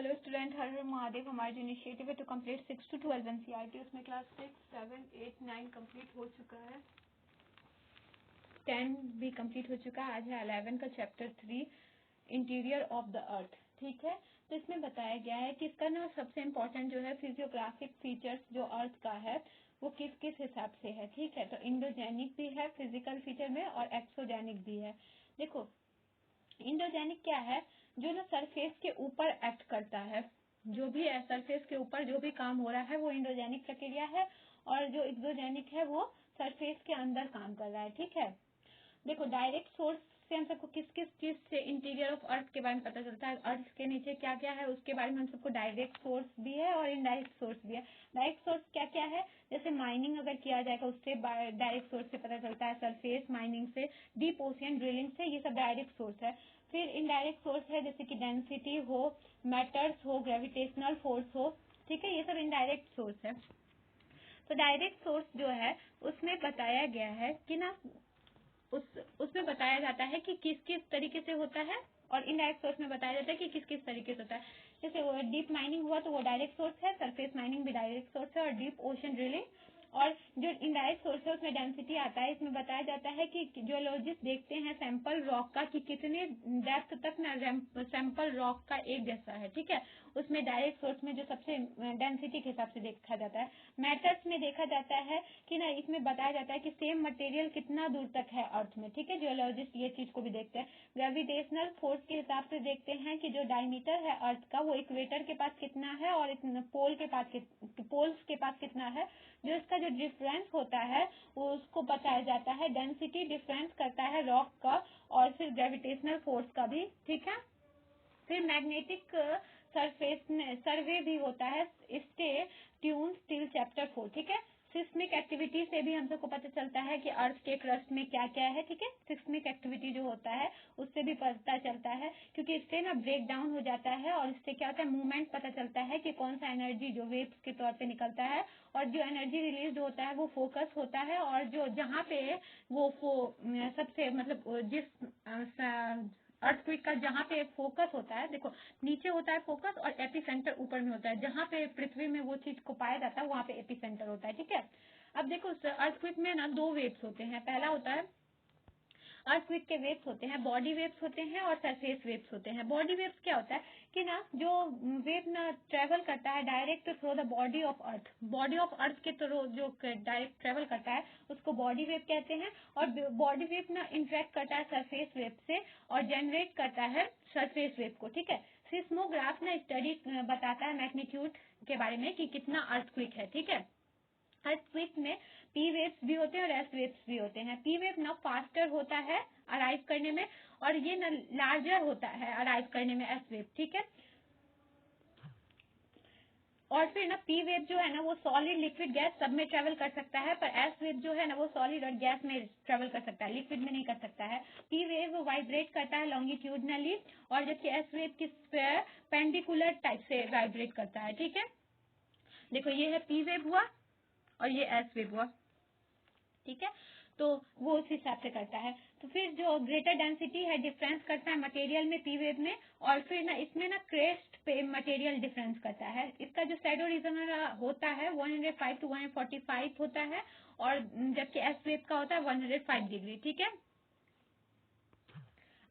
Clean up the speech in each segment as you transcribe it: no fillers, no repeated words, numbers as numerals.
Hello student, हर हर महादेव। हमारा जो initiative है टू कंप्लीट 6 to 12 एनसीईआरटी, उसमें क्लास 6, 7, 8, 9 कंप्लीट हो चुका है, 10 भी कंप्लीट हो चुका है। आज है 11 का chapter 3, interior of the earth. ठीक है, तो इसमें बताया गया है कि इसका ना सबसे इम्पोर्टेंट जो है फिजियोग्राफिक फीचर्स जो अर्थ का है वो किस किस हिसाब से है। ठीक है, तो इंडोजेनिक भी है फिजिकल फीचर में और एक्सोजेनिक भी है। देखो, इंडोजेनिक क्या है? जो ना सरफेस के ऊपर एक्ट करता है, जो भी सरफेस के ऊपर जो भी काम हो रहा है वो इंडोजेनिक प्रक्रिया है, और जो एक्सोजेनिक है वो सरफेस के अंदर काम कर रहा है। ठीक है, देखो, डायरेक्ट सोर्स से हम सबको किस किस चीज से इंटीरियर ऑफ अर्थ के बारे में पता चलता है, अर्थ के नीचे क्या क्या है उसके बारे में हम सबको डायरेक्ट सोर्स भी है और इनडायरेक्ट सोर्स भी है। डायरेक्ट सोर्स क्या क्या है? जैसे माइनिंग अगर किया जाएगा उससे डायरेक्ट सोर्स से पता चलता है, सरफेस माइनिंग से, डीप ओशियन ड्रिलिंग से, ये सब डायरेक्ट सोर्स है। फिर इनडायरेक्ट सोर्स है जैसे कि डेंसिटी हो, मैटर्स हो, ग्रेविटेशनल फोर्स हो। ठीक है, ये सब इनडायरेक्ट सोर्स है। तो डायरेक्ट सोर्स जो है उसमें बताया गया है कि ना उसमें बताया जाता है कि किस किस तरीके से होता है, और इनडायरेक्ट सोर्स में बताया जाता है कि किस किस तरीके से होता है। जैसे वो डीप माइनिंग हुआ तो वो डायरेक्ट सोर्स है, सरफेस माइनिंग भी डायरेक्ट सोर्स है, और डीप ओशन ड्रिलिंग। और जो इनडायरेक्ट सोर्स है उसमें डेंसिटी आता है। इसमें बताया जाता है कि जियोलॉजिस्ट देखते हैं सैंपल रॉक का कि कितने डेप्थ तक ना सैंपल रॉक का एक जैसा है। ठीक है, उसमें डायरेक्ट सोर्स में जो सबसे डेंसिटी के हिसाब से देखा जाता है। मैटर्स में देखा जाता है कि ना इसमें बताया जाता है कि सेम मटेरियल कितना दूर तक है अर्थ में। ठीक है, जियोलॉजिस्ट ये चीज को भी देखते हैं। ग्रेविटेशनल फोर्स के हिसाब से देखते हैं कि जो डायमीटर है अर्थ का वो इक्वेटर के पास कितना है और पोल्स के पास कितना है। जो इसका जो डिफरेंस होता है वो उसको बताया जाता है। डेंसिटी डिफरेंस करता है रॉक का, और फिर ग्रेविटेशनल फोर्स का भी। ठीक है, फिर मैग्नेटिक सरफेस सर्वे भी होता है, स्टे ट्यून टिल चैप्टर 4। ठीक है, सिस्मिक एक्टिविटी से भी हम सबको पता चलता है कि अर्थ के क्रस्ट में क्या क्या है। ठीक है, सिस्मिक एक्टिविटी जो होता है उससे भी पता चलता है, क्योंकि इससे ना ब्रेक डाउन हो जाता है और इससे क्या होता है, मूवमेंट पता चलता है कि कौन सा एनर्जी जो वेव्स के तौर पे निकलता है, और जो एनर्जी रिलीज होता है वो फोकस होता है, और जो जहाँ पे वो सबसे मतलब जिस अर्थक्वेक का जहाँ पे फोकस होता है, देखो नीचे होता है फोकस और एपी सेंटर ऊपर में होता है। जहाँ पे पृथ्वी में वो चीज को पाया जाता है वहाँ पे एपी सेंटर होता है। ठीक है, अब देखो अर्थक्वेक में ना दो वेव्स होते हैं। पहला होता है अर्थक्वेक के वेव्स होते हैं, बॉडी वेव्स होते हैं और सरफेस वेव्स होते हैं। बॉडी वेव्स क्या होता है कि ना जो वेव ना ट्रेवल करता है direct through the body of earth, body of earth के थ्रू जो डायरेक्ट ट्रेवल करता है उसको बॉडी वेव कहते हैं। और बॉडी वेव ना इंटरेक्ट करता है सरफेस वेव से और जनरेट करता है सरफेस वेव को। ठीक है, सिस्मोग्राफ ना स्टडी बताता है मैग्नीट्यूड के बारे में कि कितना अर्थक्वेक है। ठीक है, अर्थक्वेक में पी वेव्स भी होते हैं और एस वेव्स भी होते हैं। पी वेव ना फास्टर होता है अराइव करने में, और ये ना लार्जर होता है अराइव करने में एस वेव। ठीक है, और फिर ना पी वेव जो है ना वो सॉलिड लिक्विड गैस सब में ट्रेवल कर सकता है, पर एस वेव जो है ना वो सॉलिड और गैस में ट्रेवल कर सकता है, लिक्विड में नहीं कर सकता है। पी वेव वाइब्रेट करता है लॉन्गिट्यूडनली, और जबकि एस वेव किस पेंडिकुलर टाइप से वाइब्रेट करता है। ठीक है, देखो ये है पी वेव हुआ और ये एस वेव हुआ। ठीक है, तो वो उस हिसाब से करता है। तो फिर जो ग्रेटर डेंसिटी है डिफरेंस करता है मटेरियल में पी वेव में, और फिर ना इसमें ना क्रेस्ट पे मटेरियल डिफरेंस करता है। इसका जो शैडो रीजन होता है 105 to 145 होता है, और जबकि एस वेव का होता है 105 डिग्री। ठीक है,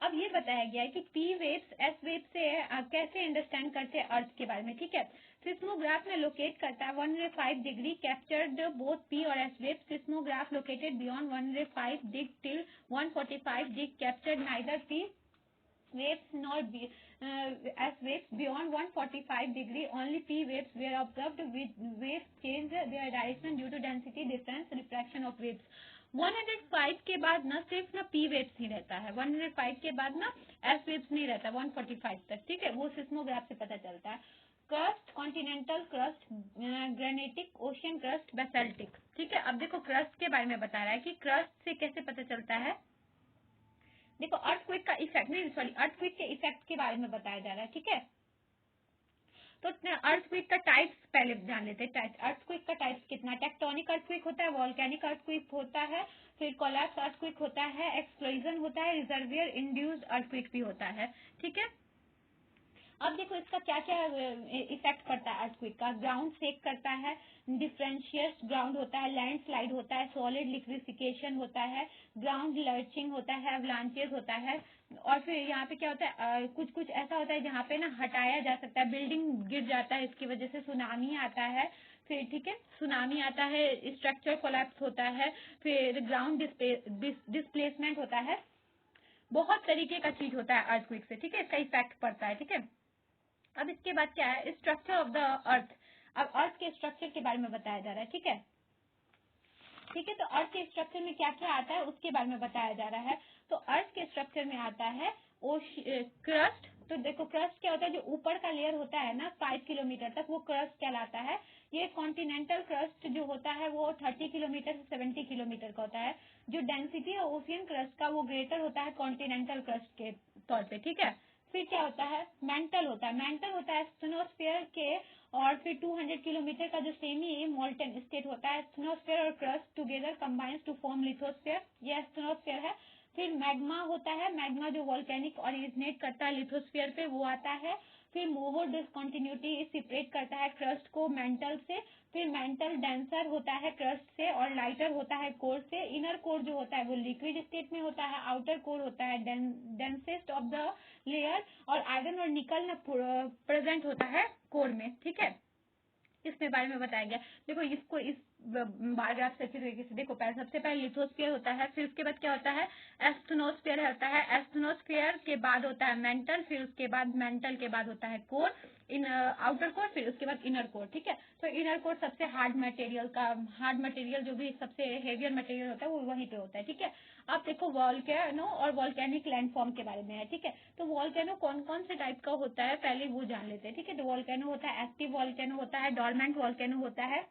अब ये बताया गया है कि पी वेव्स एस वेव से कैसे अंडरस्टैंड करते हैं अर्थ के बारे में। ठीक है, सिस्मोग्राफ में लोकेट करता है 105 डिग्री, कैप्चर्ड बोथ पी और S wave. Seismograph located beyond 105 deg till 145 deg captured neither P waves nor as waves beyond 145 degree. Only P waves were observed with waves change their direction due to density difference refraction of waves. 105 के बाद ना सिर्फ ना P waves ही रहता है, 105 के बाद ना S waves नहीं रहता 145 तक। ठीक है, वो सिस्मोग्राफ से पता चलता है। Crust, continental crust, granitic, ocean crust, basaltic. ठीक है, अब देखो क्रस्ट के बारे में बता रहा है कि क्रस्ट से कैसे पता चलता है। देखो अर्थक्वेक का इफेक्ट नहीं, सॉरी, अर्थक्वेक के इफेक्ट के बारे में बताया जा रहा है। ठीक है, तो अर्थक्वेक का टाइप्स पहले जान लेते हैं। अर्थक्वेक का टाइप्स कितना, टेक्टोनिक अर्थक्वेक होता है, वॉल्केनिक अर्थक्वेक होता है, फिर कोलैप्स अर्थक्वेक होता है, एक्सप्लोजन होता है, रिजर्वियर इंड्यूस्ड अर्थक्वेक भी होता है। ठीक है, अब देखो इसका क्या क्या इफेक्ट पड़ता है अर्थक्वेक का। ग्राउंड शेक करता है, डिफरेंशियस ग्राउंड होता है, लैंड स्लाइड होता है, सॉलिड लिक्विफिकेशन होता है, ग्राउंड लर्चिंग होता है, अवलांचेस होता है। और फिर यहाँ पे क्या होता है, कुछ कुछ ऐसा होता है जहाँ पे ना हटाया जा सकता है, बिल्डिंग गिर जाता है, इसकी वजह से सुनामी आता है। फिर ठीक है, सुनामी आता है, स्ट्रक्चर कोलैप्स होता है, फिर ग्राउंड डिस्प्लेसमेंट होता है, बहुत तरीके का चीज होता है अर्थक्वेक से। ठीक है, इसका इफेक्ट पड़ता है। ठीक है, अब इसके बाद क्या है, स्ट्रक्चर ऑफ द अर्थ। अब अर्थ के स्ट्रक्चर के बारे में बताया जा रहा है। ठीक है, ठीक है, तो अर्थ के स्ट्रक्चर में क्या क्या आता है उसके बारे में बताया जा रहा है। तो अर्थ के स्ट्रक्चर में आता है क्रस्ट। तो देखो क्रस्ट क्या होता है, जो ऊपर का लेयर होता है ना 5 किलोमीटर तक, वो क्रस्ट कहलाता है। ये कॉन्टिनेंटल क्रस्ट जो होता है वो 30 किलोमीटर से 70 किलोमीटर का होता है। जो डेंसिटी है ओशियन क्रस्ट का वो ग्रेटर होता है कॉन्टिनेंटल क्रस्ट के तौर पे। ठीक है, फिर क्या होता है, मेंटल होता है। मेंटल होता है स्टेनोस्फेयर के, और फिर 200 किलोमीटर का जो सेमी मोल्टन स्टेट होता है। स्टेनोस्फेयर और crust together combines to form lithosphere, ये स्टेनोस्फेयर है। फिर मैग्मा होता है, मैग्मा जो वोल्केनिक ऑरिजिनेट करता है लिथोस्फेयर पे, वो आता है। फिर मोहो डिसकंटिन्यूटी सेपरेट करता है क्रस्ट को मेंटल से। फिर मेंटल डेंसर होता है क्रस्ट से और लाइटर होता है कोर से। इनर कोर जो होता है वो लिक्विड स्टेट में होता है, आउटर कोर होता है डेंसेस्ट ऑफ द लेयर, और आयरन और निकल ना प्रेजेंट होता है कोर में। ठीक है, इसमें बारे में बताया गया। देखो इसको इस बार ग्राफ से अच्छी तरीके से देखो। पहले सबसे पहले लिथोस्फीयर होता है, फिर उसके बाद क्या होता है, एस्थेनोस्फीयर होता है। एस्थेनोस्फीयर के बाद होता है मेंटल, फिर उसके बाद मेंटल के बाद होता है कोर, इन आउटर कोर, फिर उसके बाद इनर कोर। ठीक है, तो इनर कोर सबसे हार्ड मटेरियल जो भी सबसे हेवियर मटेरियल होता है वो वहीं पे होता है। ठीक है, अब देखो वॉल्केनो और वॉल्केनिक लैंडफॉर्म के बारे में है। ठीक है, तो वॉल्केनो कौन कौन से टाइप का होता है पहले वो जान लेते हैं। ठीक है, तो वॉल्केनो होता है, एक्टिव वॉल्केनो होता है, डोरमेंट वॉल्केनो होता है,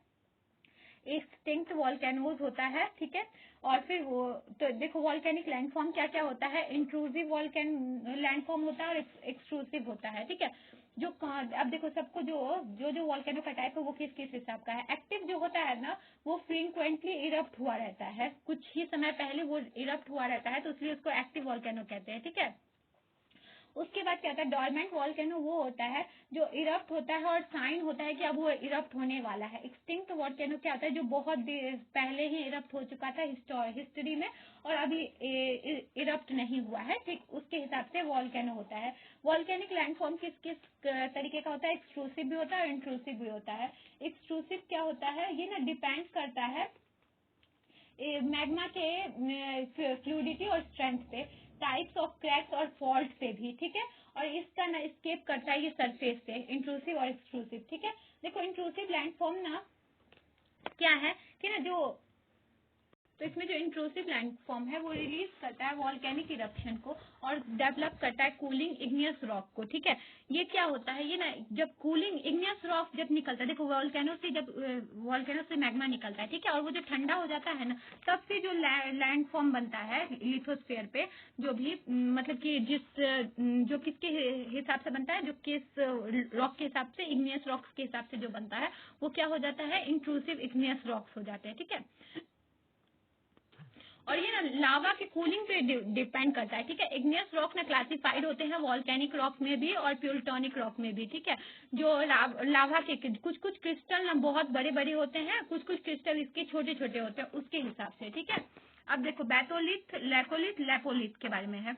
एक्सटिंक्ट वॉल्केनोज होता है। ठीक है, और फिर वो तो देखो वॉल्केनिक लैंडफॉर्म क्या क्या होता है, इंट्रूसिव लैंडफॉर्म होता है और एक्सट्रूसिव होता है। ठीक है, जो अब देखो सबको जो वॉल्केनो का टाइप है वो किस किस हिसाब का है। एक्टिव जो होता है ना वो फ्रीक्वेंटली इरप्ट हुआ रहता है, कुछ ही समय पहले वो इरप्ट हुआ रहता है, तो इसलिए उसको एक्टिव वॉल्केनो कहते हैं। ठीक है, उसके बाद क्या होता है, डोरमेंट वॉल्केनो वो होता है जो इरप्ट होता है और साइन होता है कि अब वो इरप्ट होने वाला है। एक्सटिंक्ट वॉल्केनो क्या होता है, जो बहुत पहले ही इरप्ट हो चुका था हिस्ट्री में और अभी इरप्ट नहीं हुआ है। ठीक, उसके हिसाब से वॉल्केनो होता है। वॉल्केनिक लैंडफॉर्म किस किस तरीके का होता है, एक्सट्रूसिव भी होता है और इंट्रूसिव भी होता है। एक्सट्रूसिव क्या होता है, ये ना डिपेंड करता है मैग्मा के फ्लूइडिटी और स्ट्रेंथ पे, टाइप्स ऑफ क्रैक्स और फॉल्ट पे भी। ठीक है, और इसका ना स्केप करता है ये सरफेस से, इंट्रूसिव और एक्सट्रूसिव। ठीक है, देखो इंट्रूसिव लैंडफॉर्म ना क्या है कि ना जो तो इसमें जो इंट्रूसिव लैंडफॉर्म है वो रिलीज करता है वॉल्केनिक इरप्शन को और डेवलप करता है कूलिंग इग्नियस रॉक को। ठीक है, ये क्या होता है, ये ना जब कूलिंग इग्नियस रॉक जब निकलता है, देखो वॉल्केनो से मैग्मा निकलता है। ठीक है, और वो जब ठंडा हो जाता है ना तब से जो लैंडफॉर्म बनता है लिथोस्फेयर पे, जो भी मतलब कि जो किसके हिसाब से बनता है, जो किस रॉक के हिसाब से, इग्नियस रॉक्स के हिसाब से जो बनता है वो क्या हो जाता है, इंट्रूसिव इग्नियस रॉक्स हो जाते हैं। ठीक है, और ये ना लावा के कूलिंग पे डिपेंड करता है। ठीक है, इग्नियस रॉक ना क्लासिफाइड होते हैं वॉल्केनिक रॉक में भी और प्लूटोनिक रॉक में भी। ठीक है, जो लावा के कुछ कुछ क्रिस्टल ना बहुत बड़े बड़े होते हैं, कुछ कुछ क्रिस्टल इसके छोटे छोटे होते हैं, उसके हिसाब से। ठीक है, अब देखो बैथोलिथ, लेकोलिथ, लेपोलिथ के बारे में है।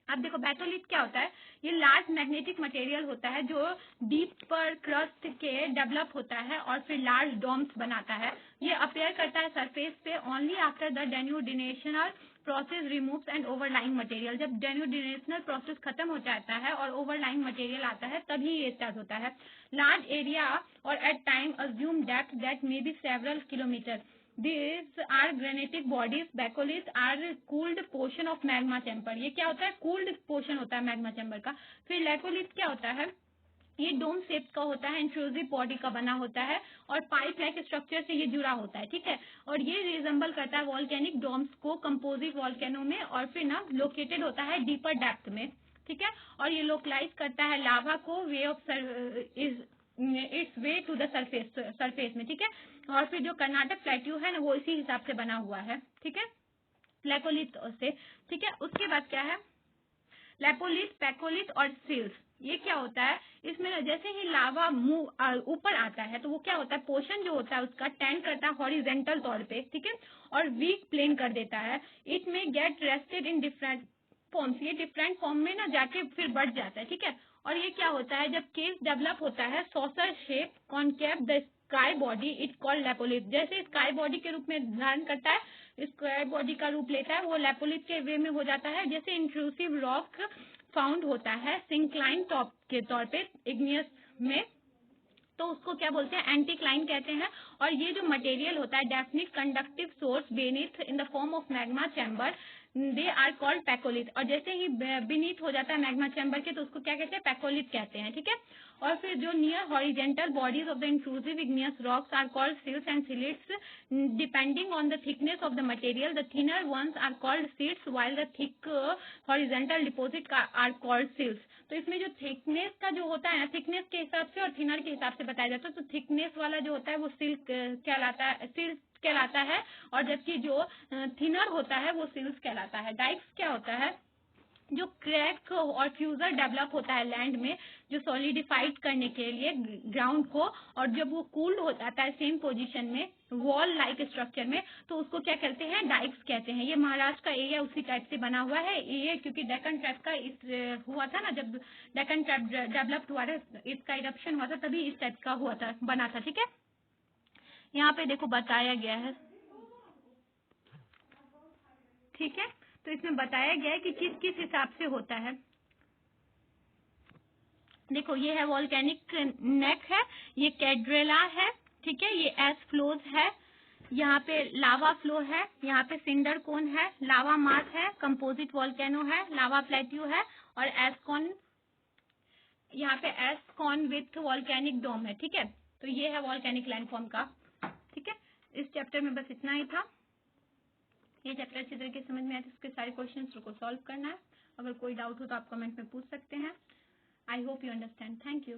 अब देखो बैथोलिथ क्या होता है, ये लार्ज मैग्नेटिक मटेरियल होता है जो डीप पर क्रस्ट के डेवलप होता है और फिर लार्ज डोम्स बनाता है। ये अपेयर करता है सरफेस पे only after the denudational process removes and overlying material. जब डेन्यूडिनेशनल प्रोसेस खत्म हो जाता है और ओवरलाइंग मटेरियल आता है तभी ये स्टार्ट होता है। लार्ज एरिया और at time assume depth that may be several kilometre. These are granitic bodies. Bacoliths are cooled portion of magma chamber. ये क्या होता है, cooled portion होता है magma chamber का। फिर लेकोलिथ क्या होता है, ये डोम शेप का होता है, इंट्रूसिव बॉडी का बना होता है और पाइप लाइक स्ट्रक्चर से ये जुड़ा होता है। ठीक है, और ये रिजेंबल करता है वॉल्केनिक डोम्स को कंपोजिट वॉल्केनो में, और फिर ना लोकेटेड होता है डीपर डेप्थ में। ठीक है, और ये लोकलाइज करता है लावा को way of its way to the surface में। ठीक है, और फिर जो कर्नाटक प्लेट्यू है ना वो इसी हिसाब से बना हुआ है। ठीक है, लेकोलिथ से। ठीक है, उसके बाद क्या है, लेपोलिथ, पैकोलिथ और सिल्स। ये क्या होता है, इसमें जैसे ही लावा मुंह ऊपर आता है तो वो क्या होता है, पोर्शन जो होता है उसका टेंड करता है हॉरिजेंटल तौर पे, ठीक है, और वीक प्लेन कर देता है। It may get rested in different forms, ये डिफरेंट फॉर्म में ना जाके फिर बढ़ जाता है, ठीक है। और ये क्या होता है, जब केस डेवलप होता है saucer shape concave the sky body it called लेपोलिथ, जैसे स्काई बॉडी के रूप में धारण करता है, स्क्वायर बॉडी का रूप लेता है, वो लेपोलिथ के वे में हो जाता है। जैसे इंट्रूसिव रॉक फाउंड होता है सिंक्लाइन टॉप के तौर पे इग्नियस में, तो उसको क्या बोलते हैं, एंटीक्लाइन कहते हैं। और ये जो मटेरियल होता है definite conductive source beneath in the form of magma chamber, they are called phacolith. और जैसे ही बीनीथ हो जाता है मैग्मा चैम्बर के तो उसको क्या कहते हैं, पैकोलिथ कहते हैं, ठीक है। और फिर जो near horizontal bodies of the intrusive igneous rocks are called sills and sillets depending on the thickness of the material, the thinner ones are called silts while the thick horizontal deposit are called sills. तो इसमें जो thickness का जो होता है ना, thickness के हिसाब से और थिनर के हिसाब से बताया जाता है। तो थिकनेस वाला जो होता है वो सिल्क कहलाता है, सिल्क कहलाता है, और जबकि जो थिनर होता है वो सिल्स कहलाता है। डाइक्स क्या होता है, जो क्रैक और फ्यूजर डेवलप होता है लैंड में, जो सॉलिडिफाइड करने के लिए ग्राउंड को, और जब वो कूल्ड हो जाता है सेम पोजीशन में वॉल लाइक स्ट्रक्चर में, तो उसको क्या कहते हैं, डाइक्स कहते हैं। ये महाराष्ट्र का एरिया उसी टाइप से बना हुआ है। ये क्योंकि डेक्कन ट्रैप का हुआ था ना, जब डेक्कन ट्रैप डेवलप हुआ था, इसका इरप्शन हुआ था, तभी इस टाइप का हुआ था, बना था, ठीक है। यहाँ पे देखो बताया गया है, ठीक है। तो इसमें बताया गया है कि किस किस हिसाब से होता है। देखो ये है वॉल्केनिक नेक है, ये कैड्रेला है, ठीक है, ये एस फ्लोज है, यहाँ पे लावा फ्लो है, यहाँ पे सिंडर कोन है, लावा मास है, कंपोजिट वॉल्केनो है, लावा प्लेट्यू है, और एस्कॉन, यहाँ पे एस्कॉन विथ वॉल्केनिक डोम है, ठीक है। तो ये है वॉल्केनिक लैंडफॉर्म का, ठीक है। इस चैप्टर में बस इतना ही था। ये चैप्टर अच्छी तरीके से समझ में आया तो उसके सारे क्वेश्चंस को सॉल्व करना है। अगर कोई डाउट हो तो आप कमेंट में पूछ सकते हैं। I hope you understand. Thank you.